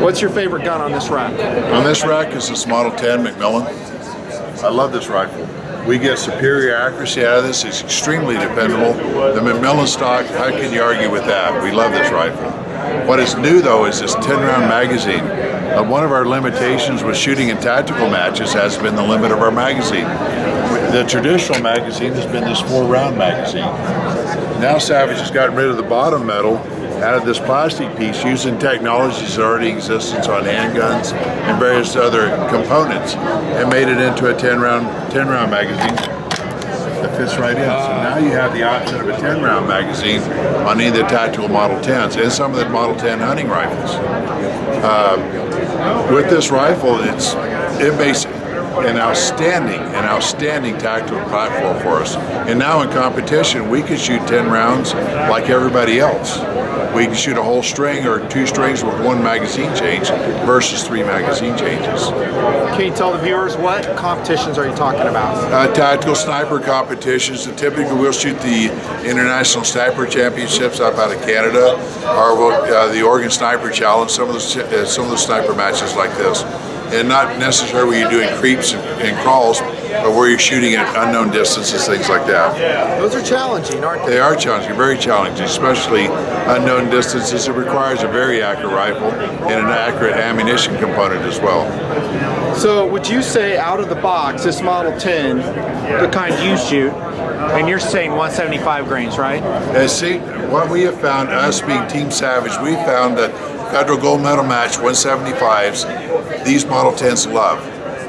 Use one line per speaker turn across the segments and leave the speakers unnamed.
What's your favorite gun on this rack?
On this rack is this Model 10 Macmillan. I love this rifle. We get superior accuracy out of this. It's extremely dependable. The Macmillan stock, how can you argue with that? We love this rifle. What is new though is this 10-round magazine. One of our limitations with shooting in tactical matches has been the limit of our magazine. The traditional magazine has been this 4-round magazine. Now Savage has gotten rid of the bottom metal, added this plastic piece using technologies that already exist on handguns and various other components, and made it into a 10-round magazine that fits right in. So now you have the option of a 10-round magazine on any of the tactical Model 10s and some of the Model 10 hunting rifles. With this rifle, it makes an outstanding tactical platform for us. And now in competition, we can shoot 10 rounds like everybody else. We can shoot a whole string or 2 strings with 1 magazine change versus 3 magazine changes.
Can you tell the viewers what competitions are you talking about?
Tactical sniper competitions. Typically, we'll shoot the International Sniper Championships out of Canada, or the Oregon Sniper Challenge. Some of the sniper matches like this. And not necessarily where you're doing creeps and crawls, but where you're shooting at unknown distances, things like that.
Those are challenging, aren't they?
They are challenging, very challenging, especially unknown distances. It requires a very accurate rifle and an accurate ammunition component as well.
So would you say out of the box, this Model 10, the kind you shoot, and you're saying 175 grains, right?
And see, what we have found, us being Team Savage, we found that Federal Gold Medal Match 175s, these Model 10s love.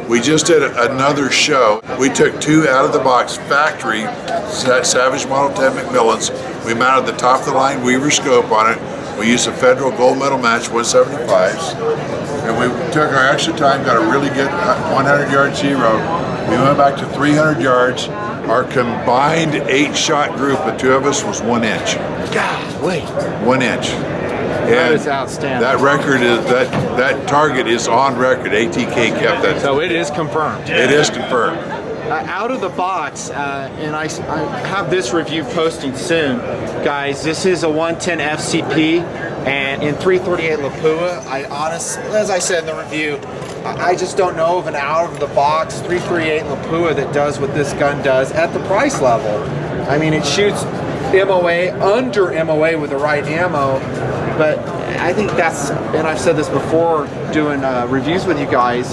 We just did another show. We took 2 out-of-the-box factory Savage Model 10 Macmillans. We mounted the top-of-the-line Weaver scope on it. We used a Federal Gold Medal Match 175s. And we took our extra time, got a really good 100-yard zero. We went back to 300 yards. Our combined 8-shot group, the 2 of us, was 1 inch.
Golly.
1 inch.
That is outstanding.
That record is that target is on record. ATK kept that.
So it is confirmed.
It is confirmed.
Out of the box, and I have this review posting soon, guys. This is a 110 FCP, and in 338 Lapua. As I said in the review, I just don't know of an out of the box 338 Lapua that does what this gun does at the price level. I mean, it shoots MOA under MOA with the right ammo. But I think that's, and I've said this before doing reviews with you guys,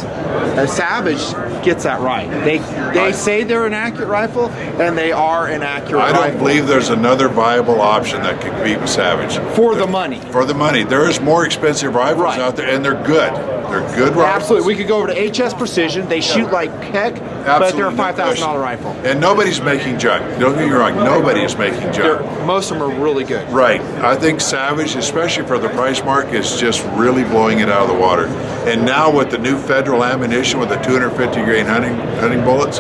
Savage gets that right. They say they're an accurate rifle, and they are an accurate rifle.
I don't believe there's another viable option that can compete with Savage.
For the money.
For the money. There is more expensive rifles out there, and they're good. They're good rifles.
Absolutely. We could go over to HS Precision. They shoot like heck, but they're a $5,000 rifle.
And nobody's making junk. Don't get me wrong. Nobody is making junk.
Most of them are really good.
Right. I think Savage, especially for the price mark, is just really blowing it out of the water. And now with the new Federal ammunition with the 250 grain hunting bullets,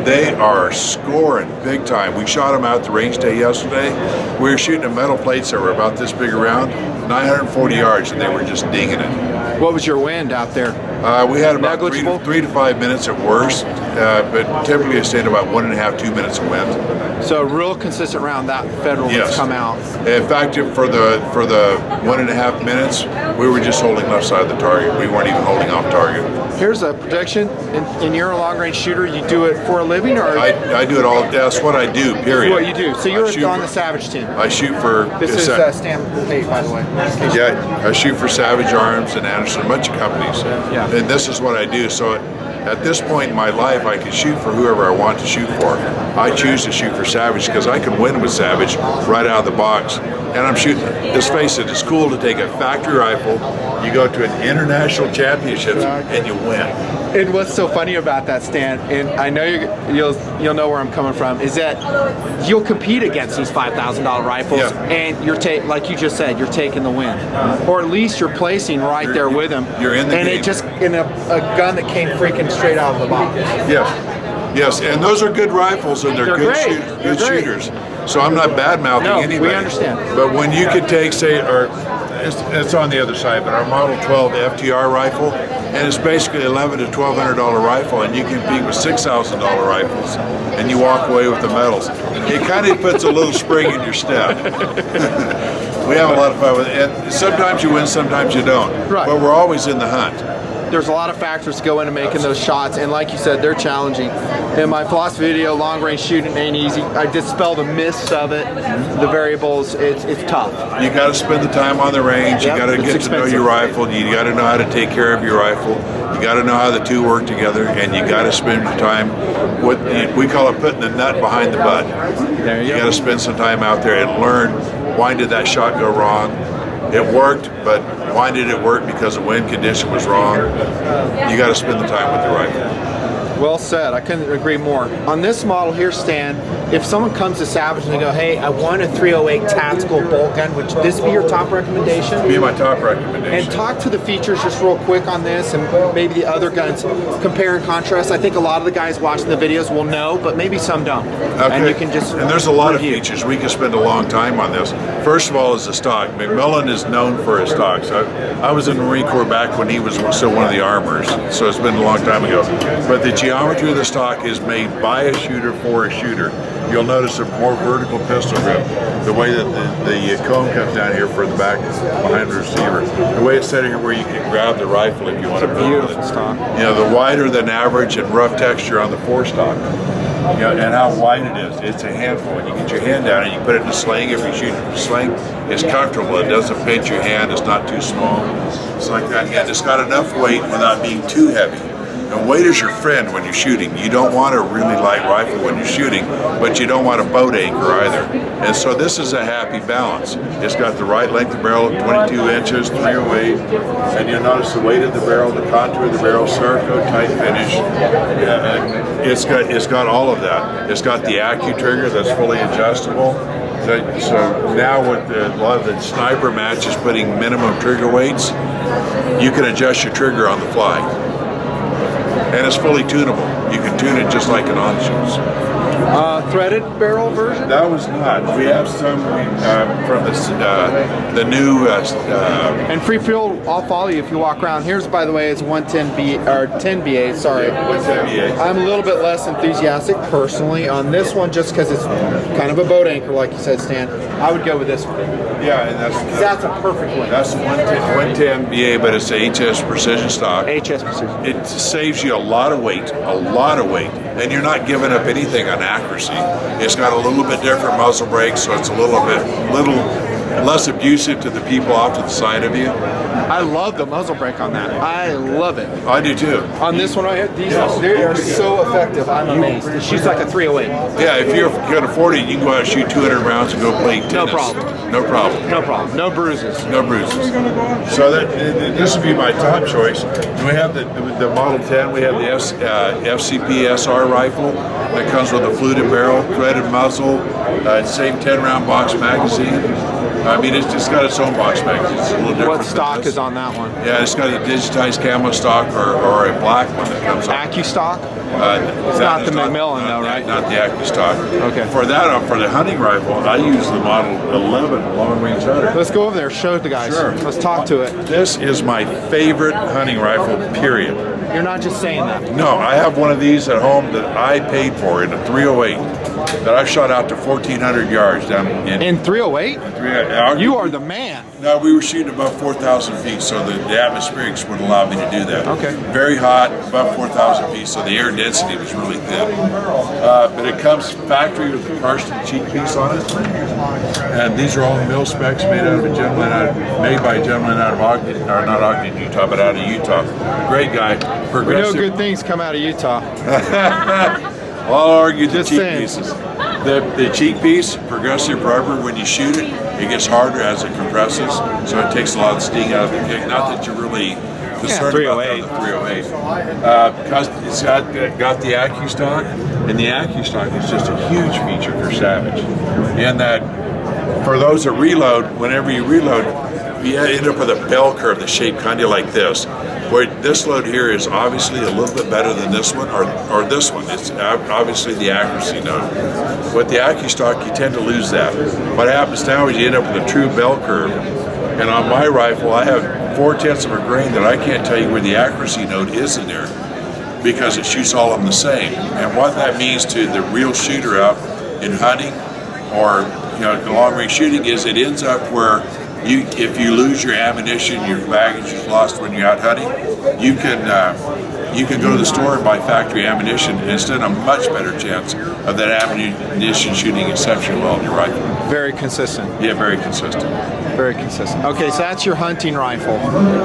they are scoring big time. We shot them out at the range day yesterday. We were shooting at metal plates that were about this big around, 940 yards, and they were just dinging it.
What was your wind out there?
We had about 3 to 5 minutes at worst, but typically I stayed about 1.5 to 2 minutes of wind.
So real consistent round that Federal has come out.
In fact, for the 1.5 minutes, we were just holding left side of the target. We weren't even holding off target.
Here's a prediction. In you're a long-range shooter, you do it for a living, or
I do it all. That's what I do. Period.
What you do. So you're on the Savage team.
I shoot for.
This is Stan Pate, by the way.
Yeah, I shoot for Savage Arms and Anderson, a bunch of companies.
Yeah.
And this is what I do. So at this point in my life, I can shoot for whoever I want to shoot for. I choose to shoot for Savage because I can win with Savage right out of the box. And I'm shooting, let's face it, it's cool to take a factory rifle, you go to an international championships, and you win.
And what's so funny about that, Stan, and I know you'll know where I'm coming from, is that you'll compete against these $5,000 rifles, and you're like you just said, you're taking the win, or at least you're placing right there with them.
You're in the game.
And it just in a gun that came freaking straight out of the box.
Yes, and those are good rifles, and they're good shooters. So I'm not bad-mouthing anybody.
We understand.
But when you could take, say, it's on the other side, but our Model 12 FTR rifle, and it's basically $1,100 to $1,200 rifle, and you compete with $6,000 rifles, and you walk away with the medals. It kind of puts a little spring in your step. We have a lot of fun with it. And sometimes you win, sometimes you don't.
Right.
But we're always in the hunt.
There's a lot of factors to go into making those shots, and like you said, they're challenging. In my philosophy video, long range shooting ain't easy. I dispel the myths of it, the variables. It's tough.
You got to spend the time on the range.
Yep,
You got to get to know your rifle. You got to know how to take care of your rifle. You got to know how the two work together, and you got to spend your time. What we call it putting the nut behind the butt.
There you
You
go.
got to spend some time out there and learn why did that shot go wrong. It worked, but why did it work? Because the wind condition was wrong. You got to spend the time with the rifle.
Well said. I couldn't agree more. On this model here, Stan, if someone comes to Savage and they go, hey, I want a 308 tactical bolt gun, would this be your top recommendation?
Be my top recommendation.
And talk to the features just real quick on this and maybe the other guns. Compare and contrast. I think a lot of the guys watching the videos will know, but maybe some don't.
Okay.
And you can just
and there's a lot
review.
of features. We can spend a long time on this. First of all is the stock. McMillan is known for his stocks. I was in the Marine Corps back when he was still one of the armors, so it's been a long time ago. But the geometry of the stock is made by a shooter for a shooter. You'll notice a more vertical pistol grip. The way that the cone comes down here for the back behind the receiver. The way it's set here where you can grab the rifle if you want to.
It's a beautiful stock.
You know, the wider than average and rough texture on the forestock. You know, and how wide it is. It's a handful. When you get your hand down and you put it in a sling, if you shoot in a sling, it's comfortable. It doesn't pinch your hand. It's not too small. It's like that. And it's got enough weight without being too heavy. And weight is your friend when you're shooting. You don't want a really light rifle when you're shooting, but you don't want a boat anchor either. And so this is a happy balance. It's got the right length of barrel, 22 inches, 308, and you'll notice the weight of the barrel, the contour of the barrel, Cerakote tight finish. It's got all of that. It's got the Accu trigger that's fully adjustable. So now with a lot of the sniper matches putting minimum trigger weights, you can adjust your trigger on the fly. And it's fully tunable. You can tune it just like an on-shoots.
Threaded barrel version?
That was not. We have some from the new.
And free fuel, I'll follow you if you walk around. Here's, by the way, is 110B or 10BA. Sorry,
What's that BA?
I'm a little bit less enthusiastic personally on this one, just because it's kind of a boat anchor, like you said, Stan. I would go with this one.
Yeah, and
That's a perfect one.
that's the 110 BA, but it's a HS precision stock.
HS precision.
It saves you a lot of weight, and you're not giving up anything on accuracy. It's got a little bit different muzzle brake, so it's a little less abusive to the people off to the side of you.
I love the muzzle brake on that. I love it.
I do too.
On this one right here, they are so effective. I'm amazed. It shoots like a 308.
Yeah, if you can afford it, you can go out and shoot 200 rounds and go play tennis.
No problem.
No problem.
No problem. No bruises.
No bruises. So this would be my top choice. We have the Model 10. We have the FCP SR rifle that comes with a fluted barrel, threaded muzzle, same 10-round box magazine. I mean, it's just got its own box magazine. It's a little different.
What stock is on that one?
Yeah, it's got a digitized camo stock or a black one that comes on.
Accu stock?
It's
not the McMillan though, right?
Not the Accu stock.
Okay.
For that, for the hunting rifle, I use the Model 11 long range hunter.
Let's go over there. Show it the guys.
Sure.
Let's talk to it.
This is my favorite hunting rifle, period.
You're not just saying that.
No, I have one of these at home that I paid for in a 308 that I've shot out to 1,400 yards down
In 308?
308.
You are the man.
No, we were shooting above 4,000 feet, so the atmospherics would allow me to do that.
Okay.
Very hot, above 4,000 feet, so the air density was really thin. But it comes factory with the Karsten cheek piece on it. And these are all mil specs made by a gentleman out of Ogden, or not Ogden, Utah, but out of Utah. Great guy.
We know
Progressive.
good things come out of Utah.
I'll argue the
Just
cheek
saying.
pieces. The cheek piece, progressive rubber, when you shoot it, it gets harder as it compresses, so it takes a lot of sting out of the kick. Not that you're really concerned about that on the 308. Because it's got the Accu stock, and the Accu stock is just a huge feature for Savage. And that for those that reload, whenever you reload, you end up with a bell curve that's shaped kind of like this. Where this load here is obviously a little bit better than this one, or this one. It's obviously the accuracy node. With the Accu stock, you tend to lose that. What happens now is you end up with a true bell curve. And on my rifle, I have 0.4 of a grain that I can't tell you where the accuracy node is in there because it shoots all of them the same. And what that means to the real shooter out in hunting or long range shooting is it ends up where if you lose your ammunition, your baggage is lost when you're out hunting, you can go to the store and buy factory ammunition and stand a much better chance of that ammunition shooting exceptionally well in your rifle.
Very consistent.
Yeah, very consistent.
Very consistent. Okay, so that's your hunting rifle.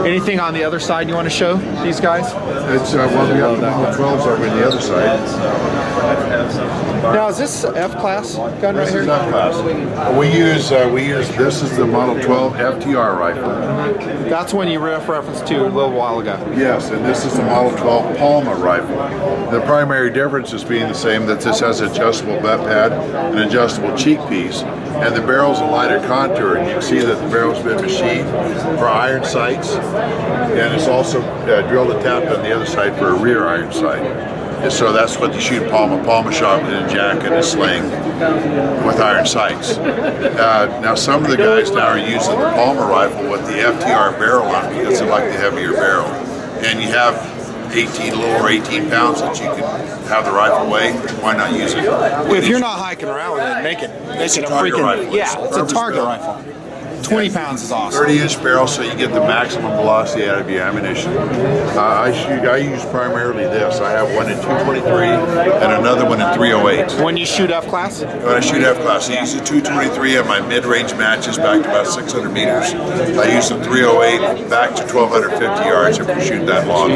Anything on the other side you want to show these guys?
It's well, we got the Model 12s over on the other side.
Now, is this F-class gun right
This
here?
is F-class. We use this is the Model 12 FTR rifle.
That's one you referenced to a little while ago.
Yes, and this is the Model 12 Palma rifle. The primary difference is being the same, that this has adjustable butt pad, an adjustable cheek piece, and the barrel's a lighter contour. And you can see that the barrel's been machined for iron sights, and it's also drilled and tapped on the other side for a rear iron sight. And so that's what you shoot Palma. Palma shot in a jack and a sling with iron sights. Now some of the guys now are using the Palma rifle with the FTR barrel on because they like the heavier barrel. And you have 18, a little over 18 pounds that you can have the rifle weigh. Why not use it?
If you're not hiking around with it, make it a
target
freaking
rifle.
yeah, it's a target
Purpose-built.
rifle. 20 pounds is awesome.
30-inch barrel, so you get the maximum velocity out of your ammunition. I use primarily this. I have one in 223 and another one in 308.
When you shoot F-class?
When I shoot F-class, I use the 223 on my mid-range matches back to about 600 meters. I use the 308 back to 1,250 yards if we shoot that long.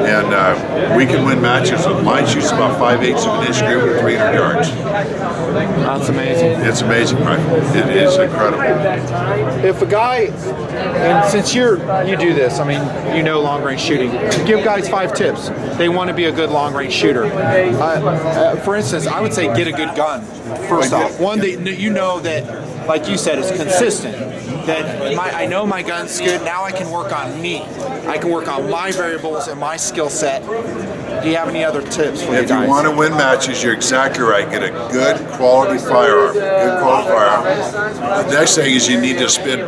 And we can win matches with mine shoots about 5/8 of an inch group at 300 yards.
That's amazing.
It's amazing rifle. It is incredible.
If a guy, and since you do this, I mean, you know long range shooting, give guys 5 tips. They want to be a good long range shooter. For instance, I would say get a good gun, first off. One that you know that, like you said, is consistent. That I know my gun's good, now I can work on me. I can work on my variables and my skill set. Do you have any other tips for you guys?
If you want to win matches, you're exactly right. Get a good quality firearm. Good quality firearm. The next thing is you need to spend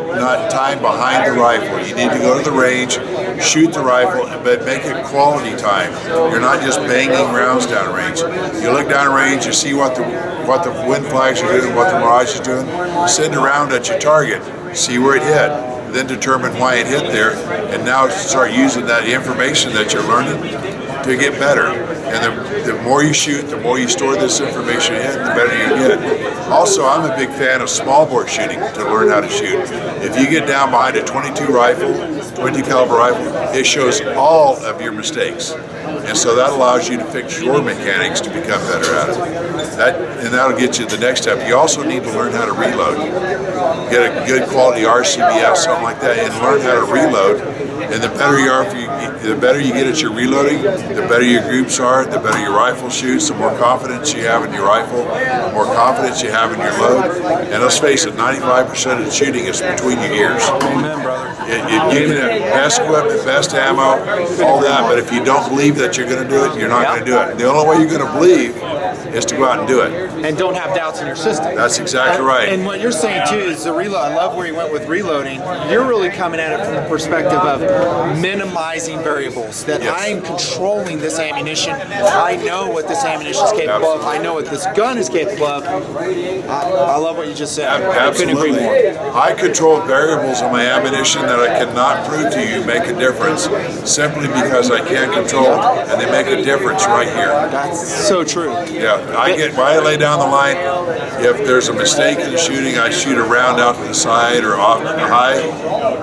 time behind the rifle. You need to go to the range, shoot the rifle, but make it quality time. You're not just banging rounds down range. You look down range, you see what the wind flags are doing, what the mirage is doing. Send a round at your target. See where it hit. Then determine why it hit there, and now start using that information that you're learning to get better. And the more you shoot, the more you store this information in, the better you get. Also, I'm a big fan of small bore shooting to learn how to shoot. If you get down behind a 22 rifle, 20 caliber rifle, it shows all of your mistakes. And so that allows you to fix your mechanics to become better at it. And that'll get you to the next step. You also need to learn how to reload. Get a good quality RCBS, something like that, and learn how to reload. And the better you are, the better you get at your reloading, the better your groups are, the better your rifle shoots, the more confidence you have in your rifle, the more confidence you have in your load. And let's face it, 95% of the shooting is between your ears.
Amen, brother.
You can have best equipment, best ammo, all that, but if you don't believe that you're going to do it, you're not going to do it. The only way you're going to believe is to go out and do it.
And don't have doubts in your system.
That's exactly right.
And what you're saying too is the reload. I love where you went with reloading. You're really coming at it from the perspective of minimizing variables. That
Yes.
I'm controlling this ammunition. I know what this ammunition is capable of. I know what this gun is capable of. I love what you just said. I couldn't agree
Absolutely.
more.
I control variables on my ammunition that I cannot prove to you make a difference simply because I can't control it, and they make a difference right here.
That's so true.
Yeah, when I lay down the line, if there's a mistake in the shooting, I shoot a round out to the side or off high,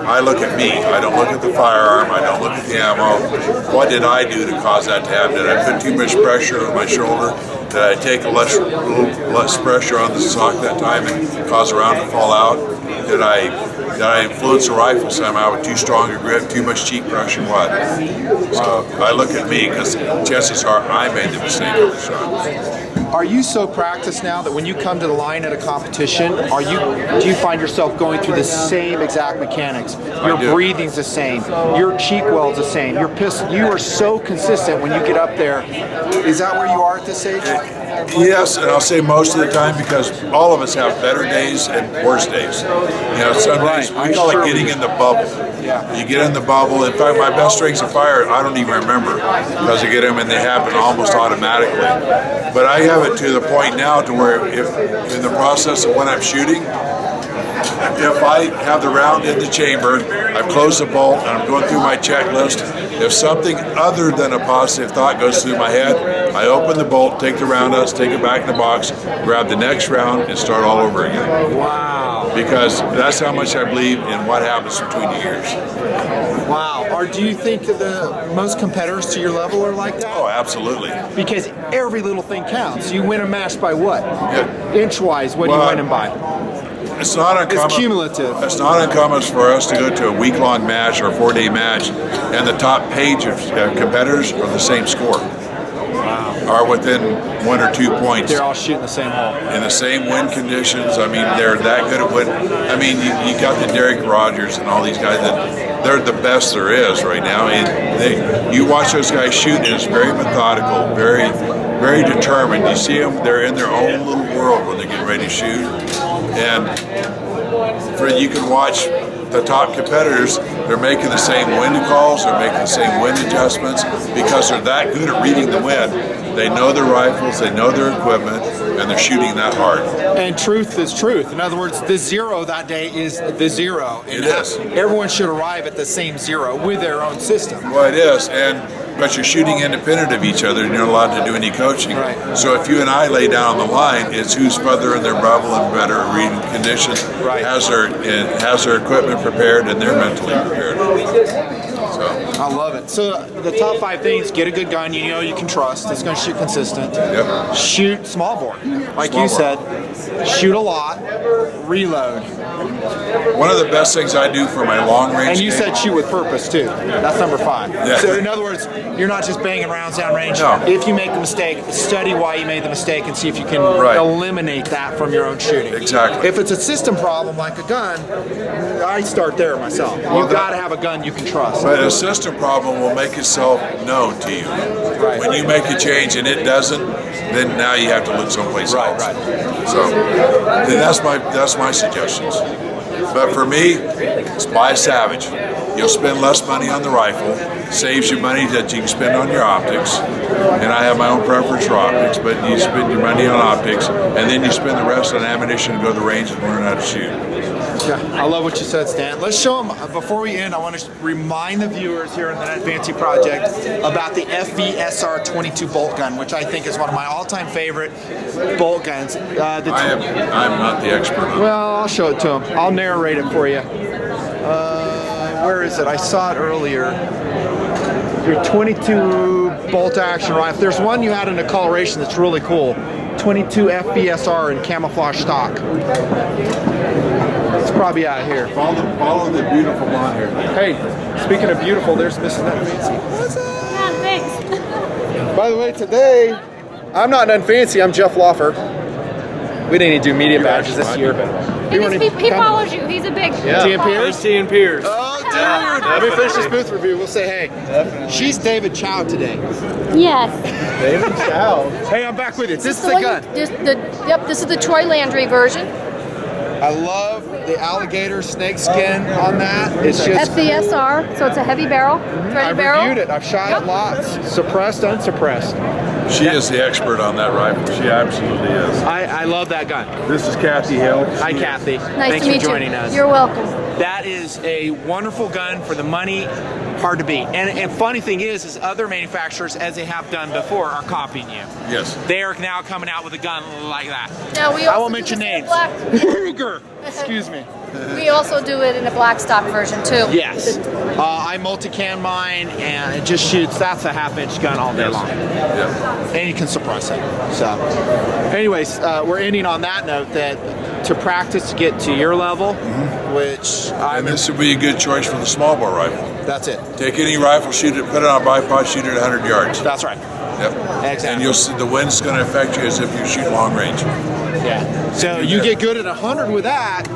I look at me. I don't look at the firearm. I don't look at the ammo. What did I do to cause that to happen? Did I put too much pressure on my shoulder? Did I take a little less pressure on the stock that time and cause a round to fall out? Did I influence the rifle somehow with too strong a grip, too much cheek pressure, what? So I look at me because chances are I made the mistake of the shot.
Are you so practiced now that when you come to the line at a competition, do you find yourself going through the same exact mechanics? Your breathing's the same, your cheek well's the same, your pistol. You are so consistent when you get up there. Is that where you are at this age?
Yes, and I'll say most of the time because all of us have better days and worse days. Some days we call it getting in the bubble.
Yeah.
You get in the bubble. In fact, my best strings of fire, I don't even remember because I get them and they happen almost automatically. But I have it to the point now to where if in the process of when I'm shooting, if I have the round in the chamber, I've closed the bolt and I'm going through my checklist. If something other than a positive thought goes through my head, I open the bolt, take the round out, take it back in the box, grab the next round, and start all over again.
Wow.
Because that's how much I believe in what happens between the years.
Wow. Or do you think the most competitors to your level are like that?
Oh, absolutely.
Because every little thing counts. You win a match by what?
Yeah.
Inch-wise, what are you winning by?
It's not uncommon.
It's cumulative.
It's not uncommon for us to go to a week-long match or a 4-day match, and the top page of competitors are the same score.
Wow.
Are within 1 or 2 points.
They're all shooting the same hole.
In the same wind conditions. I mean, they're that good at wind. I mean, you got the Derek Rogers and all these guys that they're the best there is right now. And you watch those guys shoot, and it's very methodical, very, very determined. You see them; they're in their own little world when they get ready to shoot. And you can watch the top competitors, they're making the same wind calls, they're making the same wind adjustments because they're that good at reading the wind. They know their rifles, they know their equipment, and they're shooting that hard.
And truth is truth. In other words, the zero that day is the zero.
It is.
Everyone should arrive at the same zero with their own system.
Well, it is, but you're shooting independent of each other, and you're not allowed to do any coaching.
Right.
So if you and I lay down on the line, it's who's further in their bubble and better at reading conditions,
Right.
has their equipment prepared, and they're mentally prepared. So
I love it. So the top 5 things: get a good gun you know you can trust. It's going to shoot consistent.
Yep.
Shoot small bore, like
Small
you
bore.
said. Shoot a lot. Reload.
one of the best things I do for my long range
And you
game-
said shoot with purpose too. That's number 5.
Yeah.
So in other words, you're not just banging rounds down range.
No.
If you make a mistake, study why you made the mistake and see if you can
Right.
eliminate that from your own shooting.
Exactly.
If it's a system problem like a gun, I start there myself. You've got to have a gun you can trust.
But a system problem will make itself known to you.
Right.
When you make a change and it doesn't, then now you have to look someplace else.
Right.
So, and that's my suggestions. But for me, it's buy a Savage. You'll spend less money on the rifle, saves you money that you can spend on your optics. And I have my own preference for optics, but you spend your money on optics, and then you spend the rest on ammunition to go to the range and learn how to shoot.
Yeah, I love what you said, Stan. Let's show them, before we end, I want to remind the viewers here in the Net Fancy Project about the FVSR 22 bolt gun, which I think is one of my all-time favorite bolt guns.
I'm not the expert on it.
Well, I'll show it to him. I'll narrate it for you. Where is it? I saw it earlier. Your 22 bolt action rifle. There's one you had in a coloration that's really cool. 22 FVSR in camouflage stock. It's probably out here.
Follow the beautiful blonde hair.
Hey, speaking of beautiful, there's Mrs. Nut Fancy. What's up?
Yeah, thanks.
By the way, today, I'm not Nut Fancy, I'm Jeff Loffer. We didn't even do media badges this year.
He follows you. He's a big.
Yeah. T and Pierce?
T and Pierce.
Oh, dude! Let me finish this booth review. We'll say hey.
Definitely.
She's David Chow today.
Yes.
David Chow.
Hey, I'm back with you. This is the gun.
This is the Troy Landry version.
I love the alligator snake skin on that. It's just
FVSR, so it's a heavy barrel, threaded
I've
barrel.
reviewed it. I've shot it lots. Suppressed, unsuppressed.
She is the expert on that rifle. She absolutely is.
I love that gun.
This is Kathy Hill.
Hi, Kathy.
Nice
Thanks
to meet
for joining
you.
us.
You're welcome.
That is a wonderful gun for the money, hard to beat. And funny thing is other manufacturers, as they have done before, are copying you.
Yes.
They are now coming out with a gun like that.
Now we
I
also
won't
do
mention
this in
names.
black-
Ruger. Excuse me.
We also do it in a black stock version too.
Yes. I multi-can mine, and it just shoots. That's a half-inch gun all day long.
Yeah.
And you can suppress it. So, anyways, we're ending on that note that to practice to get to your level, which
And this would be a good choice for the small bore rifle.
that's it.
Take any rifle, shoot it, put it on a bipod, shoot it at 100 yards.
That's right.
Yep.
Exactly.
And you'll see the wind's going to affect you as if you shoot long range.
Yeah. So you get good at 100 with that.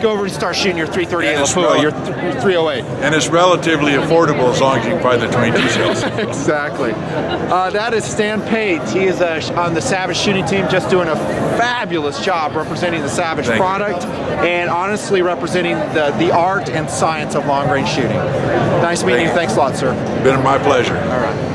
go over and start shooting your 338
And it's
Lapua,
rel-
your 308.
And it's relatively affordable as long as you can find the 22 shells.
Exactly. That is Stan Pate. He is on the Savage shooting team, just doing a fabulous job representing the Savage
Thank you.
product and honestly representing the art and science of long range shooting. Nice meeting you.
Thank you.
Thanks a lot, sir.
Been my pleasure.
All right.